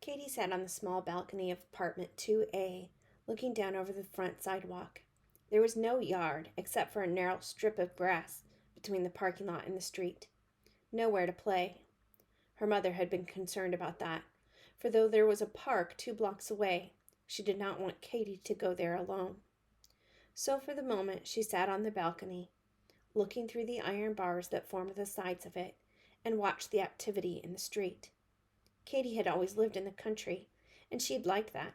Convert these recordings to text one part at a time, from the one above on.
Katie sat on the small balcony of apartment 2A, looking down over the front sidewalk. There was no yard except for a narrow strip of grass between the parking lot and the street. Nowhere to play. Her mother had been concerned about that, for though there was a park 2 blocks away, she did not want Katie to go there alone. So for the moment she sat on the balcony, looking through the iron bars that formed the sides of it, and watched the activity in the street. Katie had always lived in the country, and she'd liked that.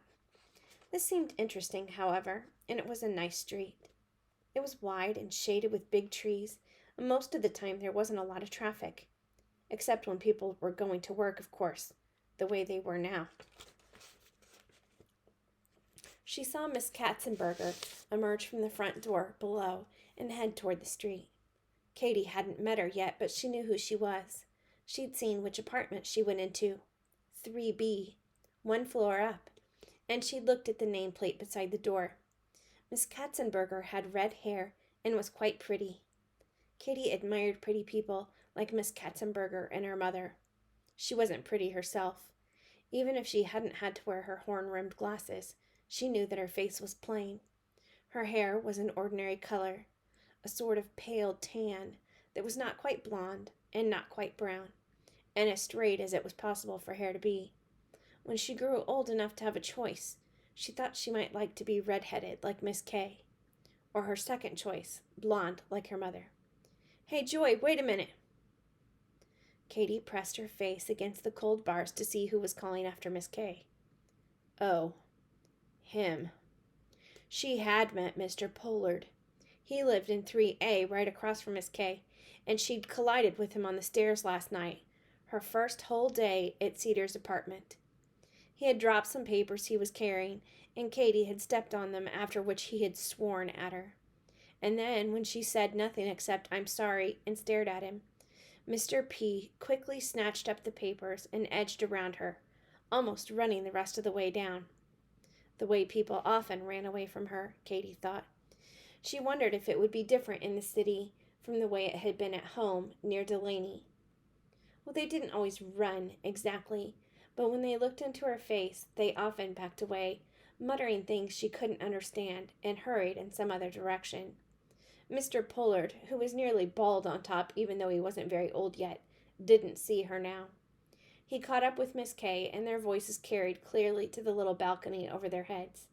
This seemed interesting, however, and it was a nice street. It was wide and shaded with big trees, and most of the time there wasn't a lot of traffic, except when people were going to work, of course, the way they were now. She saw Miss Katzenberger emerge from the front door below and head toward the street. Katie hadn't met her yet, but she knew who she was. She'd seen which apartment she went into. 3B, 1 floor up, and she looked at the nameplate beside the door. Miss Katzenberger had red hair and was quite pretty. Katie admired pretty people like Miss Katzenberger and her mother. She wasn't pretty herself. Even if she hadn't had to wear her horn-rimmed glasses, she knew that her face was plain. Her hair was an ordinary color, a sort of pale tan that was not quite blonde and not quite brown, and as straight as it was possible for hair to be. When she grew old enough to have a choice, she thought she might like to be red-headed like Miss Kay, or her second choice, blonde like her mother. "Hey, Joy, wait a minute." Katie pressed her face against the cold bars to see who was calling after Miss Kay. Oh, him. She had met Mr. Pollard. He lived in 3A right across from Miss Kay, and she'd collided with him on the stairs last night, her first whole day at Cedar's apartment. He had dropped some papers he was carrying, and Katie had stepped on them, after which he had sworn at her. And then, when she said nothing except "I'm sorry," and stared at him, Mr. P. quickly snatched up the papers and edged around her, almost running the rest of the way down. The way people often ran away from her, Katie thought. She wondered if it would be different in the city from the way it had been at home near Delaney. Well, they didn't always run, exactly, but when they looked into her face, they often backed away, muttering things she couldn't understand, and hurried in some other direction. Mr. Pollard, who was nearly bald on top even though he wasn't very old yet, didn't see her now. He caught up with Miss Kay, and their voices carried clearly to the little balcony over their heads.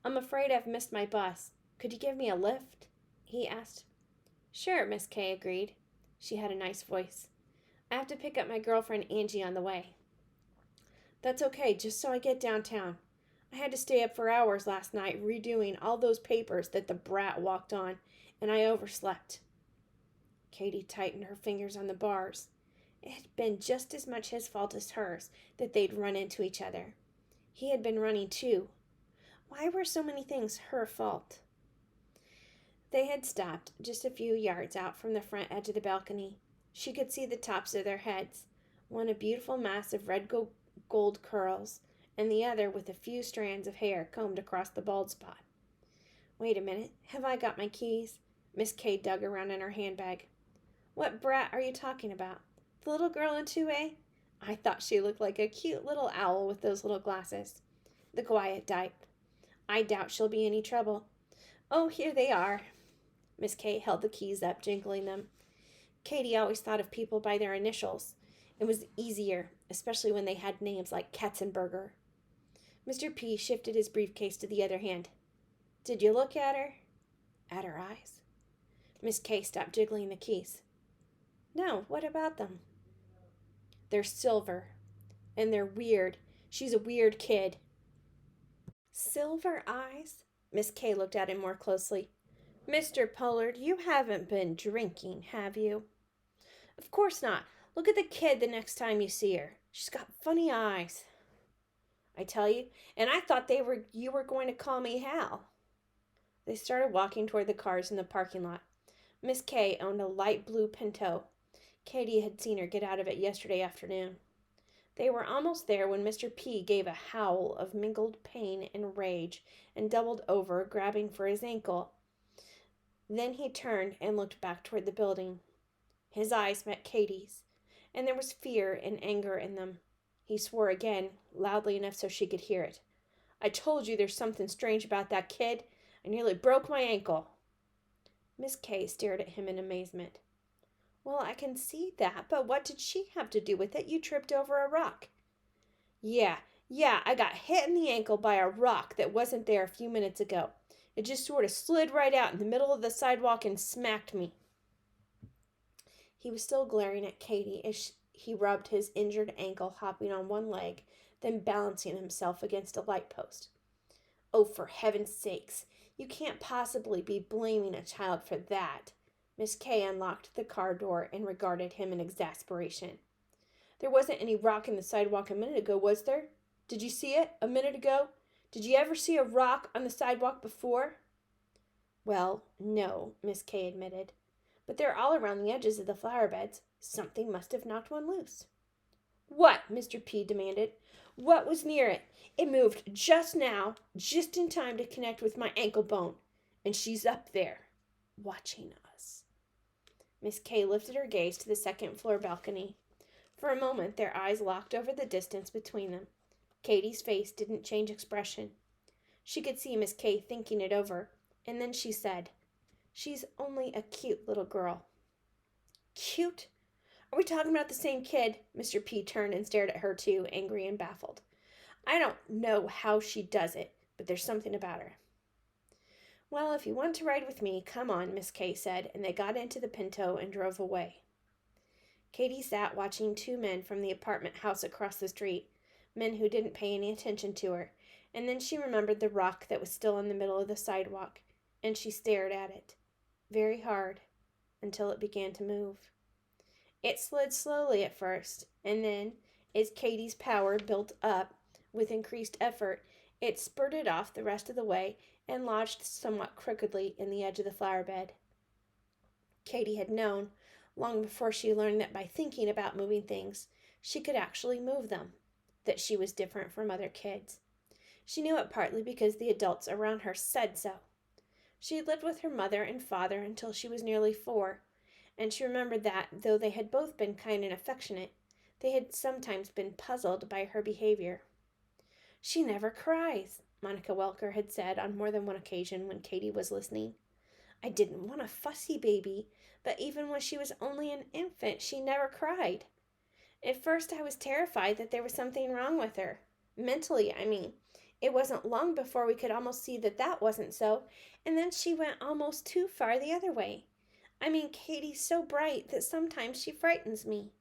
"I'm afraid I've missed my bus. Could you give me a lift?" he asked. "Sure," Miss Kay agreed. She had a nice voice. "I have to pick up my girlfriend Angie on the way." "That's okay, just so I get downtown. I had to stay up for hours last night redoing all those papers that the brat walked on, and I overslept." Katie tightened her fingers on the bars. It had been just as much his fault as hers that they'd run into each other. He had been running too. Why were so many things her fault? They had stopped just a few yards out from the front edge of the balcony. She could see the tops of their heads, one a beautiful mass of red gold curls, and the other with a few strands of hair combed across the bald spot. "Wait a minute, have I got my keys?" Miss Kay dug around in her handbag. "What brat are you talking about? The little girl in 2A? I thought she looked like a cute little owl with those little glasses." The quiet died. "I doubt she'll be any trouble." "Oh, here they are." Miss Kay held the keys up, jingling them. Katie always thought of people by their initials. It was easier, especially when they had names like Katzenberger. Mr. P. shifted his briefcase to the other hand. "Did you look at her?" "At her eyes?" Miss Kay stopped jiggling the keys. "No, what about them?" "They're silver. And they're weird. She's a weird kid." "Silver eyes?" Miss Kay looked at him more closely. "Mr. Pollard, you haven't been drinking, have you?" "Of course not. Look at the kid the next time you see her. She's got funny eyes." "I tell you, and I thought you were going to call me Hal." They started walking toward the cars in the parking lot. Miss Kay owned a light blue Pinto. Katie had seen her get out of it yesterday afternoon. They were almost there when Mr. P. gave a howl of mingled pain and rage and doubled over, grabbing for his ankle. Then he turned and looked back toward the building. His eyes met Katie's, and there was fear and anger in them. He swore again, loudly enough so she could hear it. "I told you there's something strange about that kid. I nearly broke my ankle." Miss Kay stared at him in amazement. "Well, I can see that, but what did she have to do with it? You tripped over a rock." Yeah, I got hit in the ankle by a rock that wasn't there a few minutes ago. It just sort of slid right out in the middle of the sidewalk and smacked me." He was still glaring at Katy as he rubbed his injured ankle, hopping on one leg, then balancing himself against a light post. "Oh, for heaven's sakes, you can't possibly be blaming a child for that." Miss Kay unlocked the car door and regarded him in exasperation. "There wasn't any rock in the sidewalk a minute ago, was there? Did you see it a minute ago? Did you ever see a rock on the sidewalk before?" "Well, no," Miss Kay admitted. "But they're all around the edges of the flower beds. Something must have knocked one loose." "What?" Mr. P demanded. "What was near it? It moved just now, just in time to connect with my ankle bone. And she's up there, watching us." Miss Kay lifted her gaze to the second-floor balcony. For a moment, their eyes locked over the distance between them. Katy's face didn't change expression. She could see Miss Kay thinking it over, and then she said, "She's only a cute little girl." "Cute? Are we talking about the same kid?" Mr. P turned and stared at her too, angry and baffled. "I don't know how she does it, but there's something about her." "Well, if you want to ride with me, come on," Miss Kay said, and they got into the Pinto and drove away. Katy sat watching two men from the apartment house across the street, men who didn't pay any attention to her, and then she remembered the rock that was still in the middle of the sidewalk, and she stared at it, very hard, until it began to move. It slid slowly at first, and then, as Katy's power built up with increased effort, it spurted off the rest of the way and lodged somewhat crookedly in the edge of the flower bed. Katy had known, long before she learned that by thinking about moving things, she could actually move them, that she was different from other kids. She knew it partly because the adults around her said so. She had lived with her mother and father until she was nearly 4, and she remembered that, though they had both been kind and affectionate, they had sometimes been puzzled by her behavior. "She never cries," Monica Welker had said on more than one occasion when Katy was listening. "I didn't want a fussy baby, but even when she was only an infant, she never cried. At first I was terrified that there was something wrong with her. Mentally, I mean. It wasn't long before we could almost see that that wasn't so, and then she went almost too far the other way. I mean, Katy's so bright that sometimes she frightens me."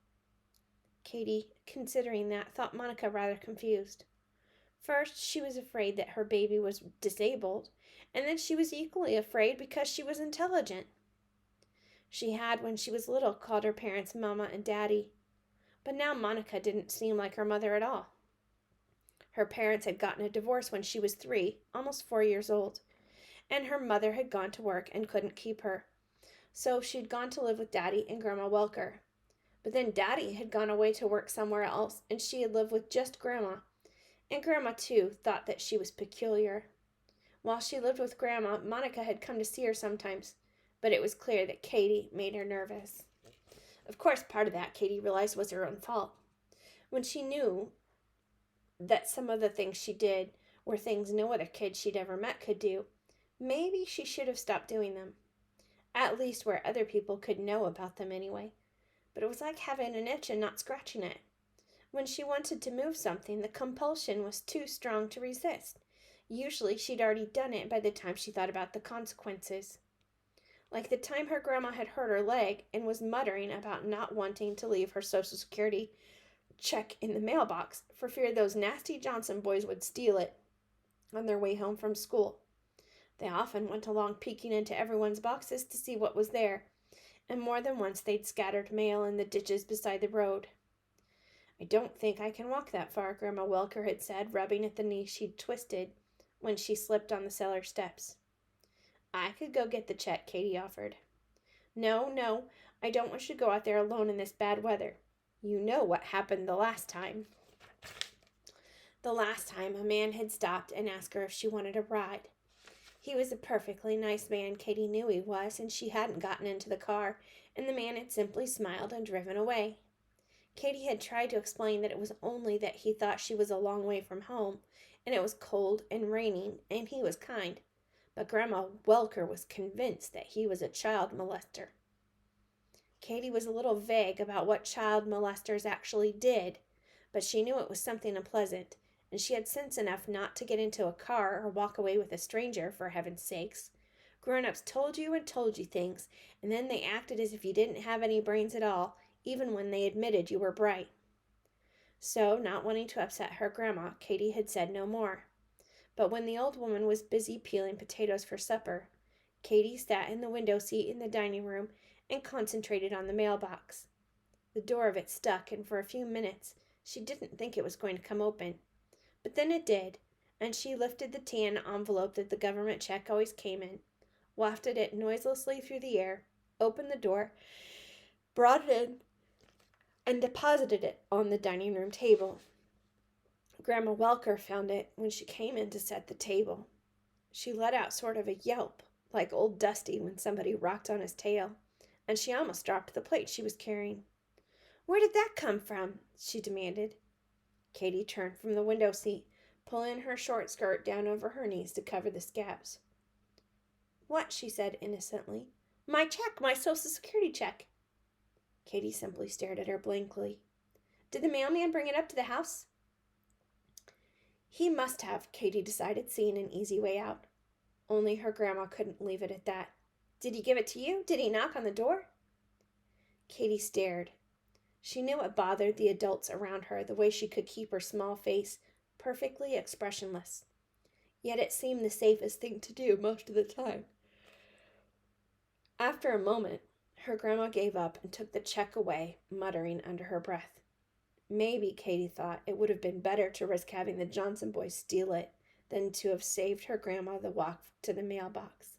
Katy, considering that, thought Monica rather confused. First, she was afraid that her baby was disabled, and then she was equally afraid because she was intelligent. She had, when she was little, called her parents Mama and Daddy, but now Monica didn't seem like her mother at all. Her parents had gotten a divorce when she was 3, almost 4 years old, and her mother had gone to work and couldn't keep her. So she'd gone to live with Daddy and Grandma Welker. But then Daddy had gone away to work somewhere else, and she had lived with just Grandma. And Grandma, too, thought that she was peculiar. While she lived with Grandma, Monica had come to see her sometimes, but it was clear that Katy made her nervous. Of course, part of that, Katy realized, was her own fault. When she knew that some of the things she did were things no other kid she'd ever met could do, maybe she should have stopped doing them. At least where other people could know about them anyway. But it was like having an itch and not scratching it. When she wanted to move something, the compulsion was too strong to resist. Usually she'd already done it by the time she thought about the consequences. Like the time her grandma had hurt her leg and was muttering about not wanting to leave her Social Security check in the mailbox for fear those nasty Johnson boys would steal it on their way home from school. They often went along peeking into everyone's boxes to see what was there, and more than once they'd scattered mail in the ditches beside the road. "I don't think I can walk that far," Grandma Welker had said, rubbing at the knee she'd twisted when she slipped on the cellar steps. "I could go get the check," Katy offered. No, I don't want you to go out there alone in this bad weather. You know what happened the last time." The last time a man had stopped and asked her if she wanted a ride. He was a perfectly nice man, Katy knew he was, and she hadn't gotten into the car, and the man had simply smiled and driven away. Katy had tried to explain that it was only that he thought she was a long way from home, and it was cold and raining, and he was kind. But Grandma Welker was convinced that he was a child molester. Katy was a little vague about what child molesters actually did, but she knew it was something unpleasant, and she had sense enough not to get into a car or walk away with a stranger, for heaven's sakes. Grown-ups told you and told you things, and then they acted as if you didn't have any brains at all, even when they admitted you were bright. So, not wanting to upset her grandma, Katy had said no more. But when the old woman was busy peeling potatoes for supper, Katy sat in the window seat in the dining room and concentrated on the mailbox. The door of it stuck, and for a few minutes she didn't think it was going to come open. But then it did, and she lifted the tan envelope that the government check always came in, wafted it noiselessly through the air, opened the door, brought it in, and deposited it on the dining room table. Grandma Welker found it when she came in to set the table. She let out sort of a yelp, like old Dusty when somebody rocked on his tail, and she almost dropped the plate she was carrying. "Where did that come from?" she demanded. Katy turned from the window seat, pulling her short skirt down over her knees to cover the scabs. "What?" she said innocently. "My check, my Social Security check." Katy simply stared at her blankly. "Did the mailman bring it up to the house?" He must have, Katy decided, seeing an easy way out. Only her grandma couldn't leave it at that. "Did he give it to you? Did he knock on the door?" Katy stared. She knew it bothered the adults around her the way she could keep her small face perfectly expressionless. Yet it seemed the safest thing to do most of the time. After a moment, her grandma gave up and took the check away, muttering under her breath. Maybe, Katy thought, it would have been better to risk having the Johnson boys steal it than to have saved her grandma the walk to the mailbox.